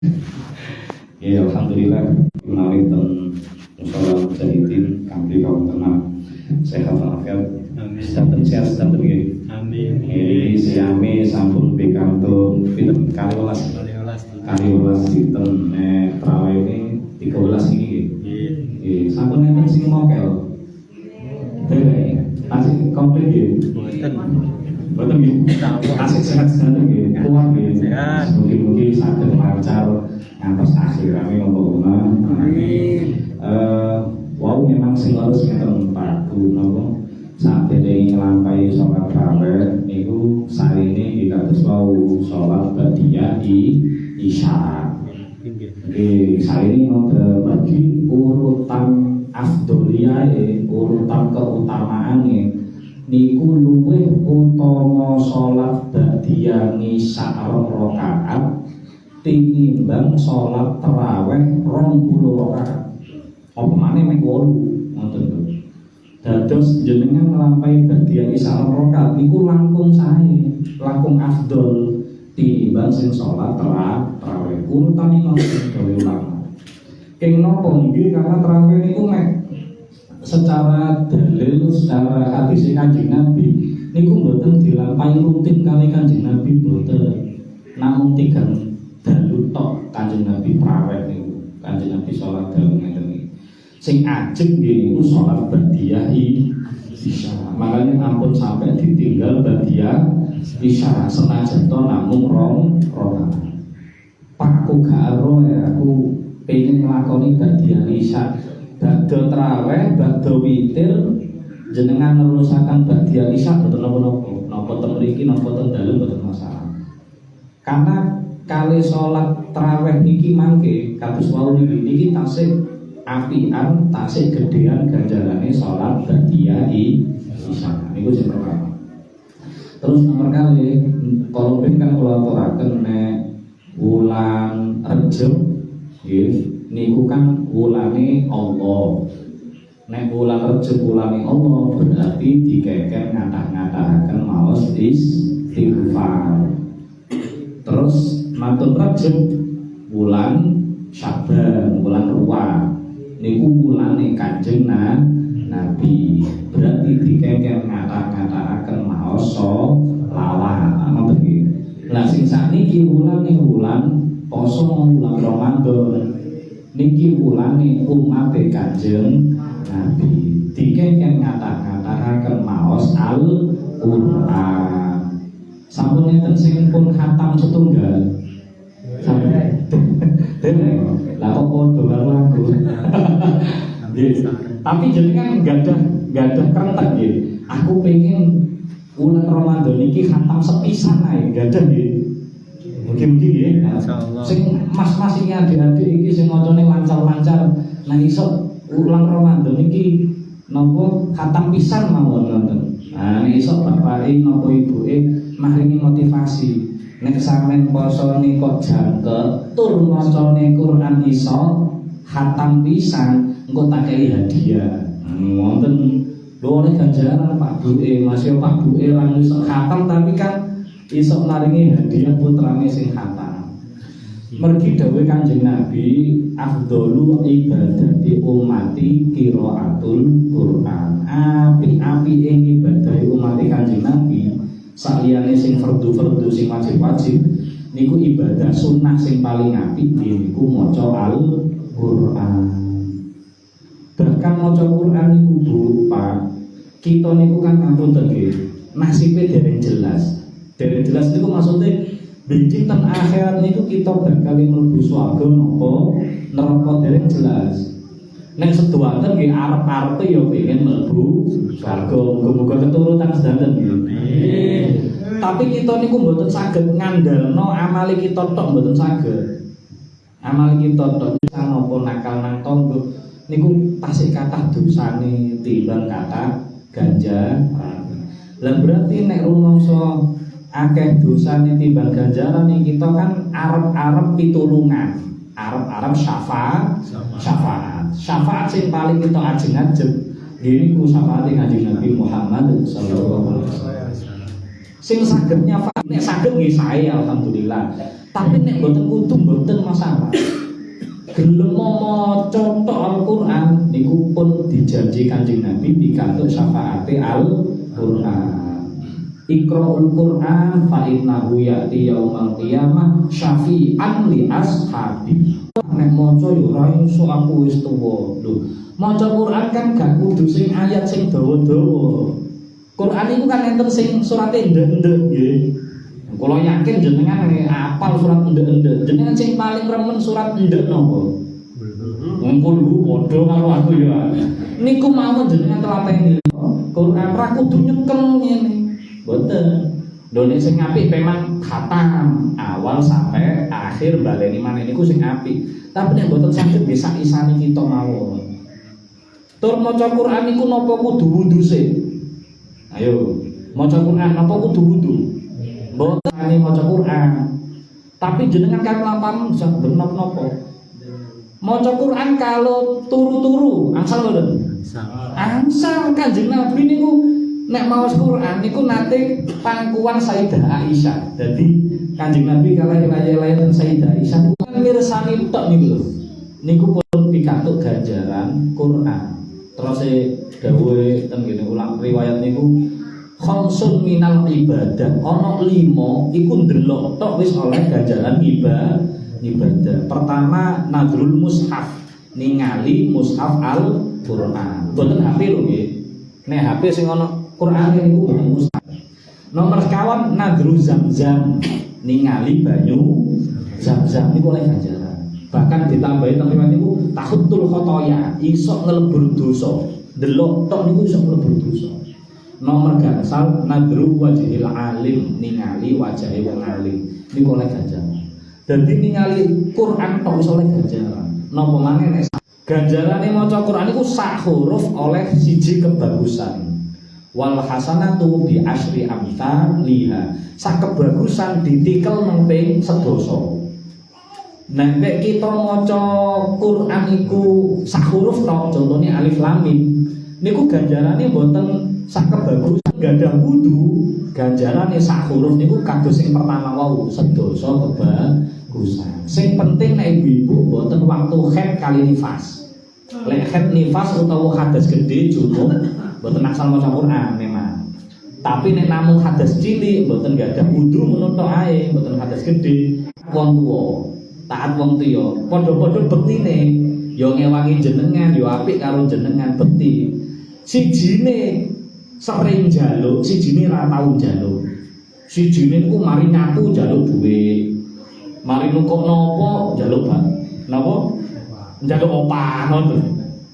Ya alhamdulillah menawi ten musala mujahidin kanthi kawontenan sehat walafiat. Sampun sehat sampun nggih. Amin. Nggih siyame sampun pikantuk pinten 12 dinten traweh ini 13 iki nggih. Nggih sampun enten sing mokel. Asik komplit nggih. Mboten nggih. Asik sehat sehat nggih. Kuat nggih. Mugi-mugi saged lancar ngantos akhir kami ngono. Amin. Wau memang sing harus ngeten Pak Bu napa sadene nglampahi salat tarawih niku sarine dikados wau salat ba'diyah isya. Nggih, sarine ngoten bagi urutan afdoliyae, urutan keutamaane niku luwih utama salat ba'diyah isya rakaat tinimbang salat tarawih 20 rakaat. Apa maneh mek 8 ngoten lho. Dados jenengan nglampahi ba'diyah isya rakaat niku langkung sae, langkung afdol tinimbang sing salat tarawih. Urutane ngoten dewe ulama. Ing napa nggih karena tarawih niku mek secara dalil, secara hadis Kanjeng Nabi niku mboten dilampahi rutin kali Kanjeng Nabi mboten. Namung tigang dalu tok Kanjeng Nabi tarawih niku. Kanjeng Nabi salat dalu ngeten iki. Sing ajeng nggih niku salat ba'diyah isya. Makanya ampun sampai ditinggal ba'diyah isya senajan to namung 2 rakaat. Pak aku gak ero ya aku pengen nglakoni ba'diyah isya. Badhe tarawih, badhe witir jenengan nerusaken ba'diyah isya mboten napa-napa. Napa teng mriki napa teng dalem mboten masalah. Karena kali sholat tarawih niki mangke kados wau niki tasih apian, tasih gedean ganjarane sholat ba'diyah isya. Niku sing pertama. Terus nomor kali kalau kan kula aturaken nek wulan Rejab nggih niku kan wulane Allah. Nek wulan Rejab wulane Allah berarti dikeken ngathah-ngathahaken maos istighfar. Terus mantun Rajab wulan Syaban, wulan Ruwa niku wulane Kanjeng Nabi. Berarti dikeken ngathah-ngathahaken maos sholawat. Ngoten nggih. Lah sing sakniki wulane wulan poso wulan Ramadan. Niki wulane umat Kanjeng Nabi. Dikeken ngathah-ngathahaken maos Al-Qur'an. Sampun enten sing pun khatam setunggal. Sampai lah kok padha karo lagu. Tapi jenengan gadah krentek nggih. Aku pengen bulan Ramadan iki khatam sepisan ae gadah nggih. Mugi-mugi nggih. Insyaallah. Sing mas-mas iki adik-adik iki sing macane lancar-lancar. Nah iso ulang Ramadan iki napa khatam pisan mawon wonten. Nah iso bapake napa ibuke maringi motivasi. Nek sampean posone kok jangkep, tur macane Quran iso khatam pisan, engko tak kei hadiah. Wonten lho nek ganjaran Pak Buke, masih Pak Buke ora iso khatam tapi kan iso maringi hadiah putrane sing khatam. Mergi dawuh Kanjeng Nabi, afdhalu ibadati ummati qiraatul Quran. Api-api ing ibadah umat Kanjeng Nabi saliyane sing fardu-fardu sing wajib-wajib niku ibadah sunnah sing paling apik niku maca Al-Qur'an. Bahkan maca Qur'an niku Bu, Pak, kita niku kan ampun nggih nasibe dereng jelas. Dereng jelas niku maksudnya benjing ten akhirat niku kita bakal mlebu swarga napa neraka dereng jelas. Nek sedoaken nggih arep-arepe ya pengen mlebu swarga, muga-muga keturutan sedanten nggih. Tapi kita niku mboten saged ngandalno amale kita tok, mboten saged. Amale kita tok napa nakal nang tangga niku tasih kathah dosane timbang kathah ganjaran. Lah berarti nek rumangsa akeh dosane timbang ganjaran kita kan arep-arep pitulungan, arep-arep syafaat. Syafaat sing paling kita ajeng-ajeng nggih niku syafaat Kanjeng Nabi Muhammad sallallahu alaihi wasallam. Sing saged nyafaat nek saged nggih sae alhamdulillah. Tapi nek mboten kudu mboten masalah. Gelem maca tok Al-Qur'an niku pun dijanji Kanjeng Nabi pikantuk syafaate Al-Qur'an. Iqra'ul Qur'an fa innahu ya'ti yaumal qiyamah syafi'an li ashabi. Nek maca yo ora iso aku wis tuwa. Lho, maca Qur'an kan gak kudu sing ayat sing dawa-dawa. Qur'an iku kan enten sing surate ndek-ndek nggih. Kalau yakin jenengan apal surat endek-endek, jenengan sing paling remen surat endek napa? Ngumpul lu padha karo aku ya. Niku mawon jenengan telateni. Quran ra kudu nyekel ngene. Mboten. Lho nek sing apik memang khatam awal sampai akhir baleni maneh niku sing apik. Tapi nek mboten saged bisa isani kita mawon. Tur maca Quran niku napa kudu wudu sih? Ayo, maca Quran napa kudu wudu? Mboten ane maca Quran. Tapi jenengan kan lampam bisa bener napa? Maca Quran kalau turu-turu angsal mboten? Angsal. Kanjeng Nabi niku nek maos Quran niku nate pangkuan Sayyidah Aisyah. Dadi Kanjeng Nabi kalih layan Sayyidah Aisyah kan mirsani tok niku lho. Niku pun pikantuk ganjaran Quran. Terus dawuhe ten ngene ulang riwayat niku khamsun minal ibadah, ana 5 iku ndelok tok wis oleh ganjaran ibadah. Pertama nadrul mushaf, ningali mushaf Al-Qur'an. Mboten HP lho nggih. Nek HP sing ana Qur'ane niku mboten mushaf. Nomor sekawan nadru Zamzam, ningali banyu Zamzam niku oleh ganjaran. Bahkan ditambahi teng riwayat niku tahutul khotoya, iso nglebur dosa. Delok tok niku iso nglebur dosa. Nomor gangsal nadru wajhil alim, ningali wajahe wong alim niku oleh ganjaran. Dadi ningali Quran tok iso oleh ganjaran. Napa maneh nek ganjarane maca Quran niku sak huruf oleh siji kebagusan. Wal hasanatu bi asyri amthaliha. Sak kebagusan ditikel nang ping 10. Nek kita maca Quran iku sak huruf tok, contohnya alif lam mim. Niku ganjarane mboten sak kebagusan gadah wudu, ganjarane sak huruf niku kados sing pertama wau sedasa kebagusan. Sing penting nek ibu-ibu mboten waktu haid kali nifas. Lek haid nifas utawa hadas gede cukup mboten asal maca Quran memang. Tapi nek namung hadas cilik mboten gadah wudu ngono tok ae, mboten hadas gede. Wong tuwa, taat wong tuwa, padha-padha bektine ya ngewangi jenengan, ya apik karo jenengan bekti. Sijine sering njaluk, sijine ra tau njaluk. Sijine niku mari nyapu njaluk duwe. Mari nukok nopo njaluk bak. Napa? Njaluk opah ngono.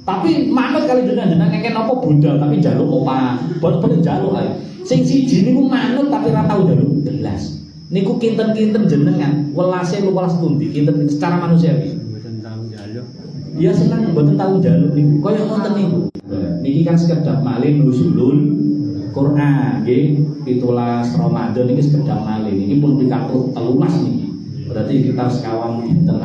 Tapi manut kali jenengan ngeke nopo budal tapi njaluk opah. Boten njaluk ae. Sing siji niku manut tapi ra tau njaluk belas. Niku kinten-kinten jenengan, welase luwes pundi kinten secara manusiawi. Mboten tau njaluk. Iya seneng mboten tau njaluk niku. Kaya ngoten niku. Niki kan sekedap malih nuzulul Quran nggih 17 Ramadan niki sekedap malih. Niki pun pikantuk 13 niki. Berarti kita sekawan dinten.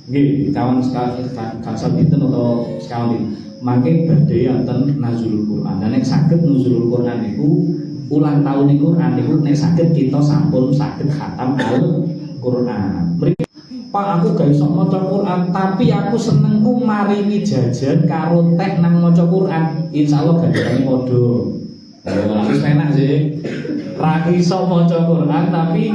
Nggih, kawan sekawan dinten atau sekawan dinten. Mangke badhe wonten nuzulul Quran. Dan nek saged nuzulul Quran niku ulang tahun Quran niku nek saged kita sampun saged khatam Al-Qur'an. Pak aku gak iso maca Quran, tapi aku senengku maringi jajan karo teh nang maca Quran. Insyaallah ganjarane padha. Lah wis enak sih. Ra iso maca Quran tapi